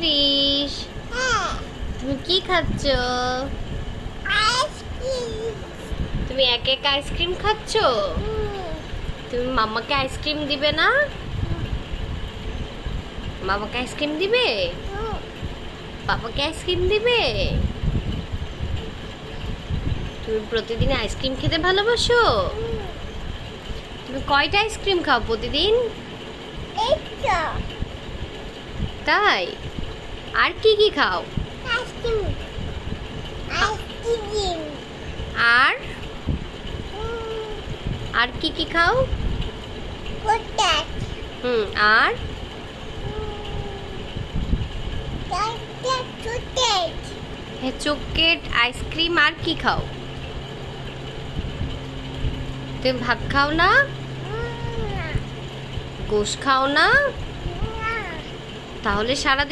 রিশ, তুমি কি খাচ্ছ? তুমি এক এক আইসক্রিম খাচ্ছ? তুমি মাম্মাকে আইসক্রিম দিবে না? মামাকে আইসক্রিম দিবে? পাপাকে আইসক্রিম দিবে? তুমি প্রতিদিন আইসক্রিম খেতে ভালোবাসো? তুমি কয়টা আইসক্রিম খাও প্রতিদিন? তাই? আর কি কি খাও? আর আর কি কি খাও? আর চকলেট, আইসক্রিম, আর কি খাও? তুমি ভাত খাও না? গোশ খাও না? তাহলে সারাদিন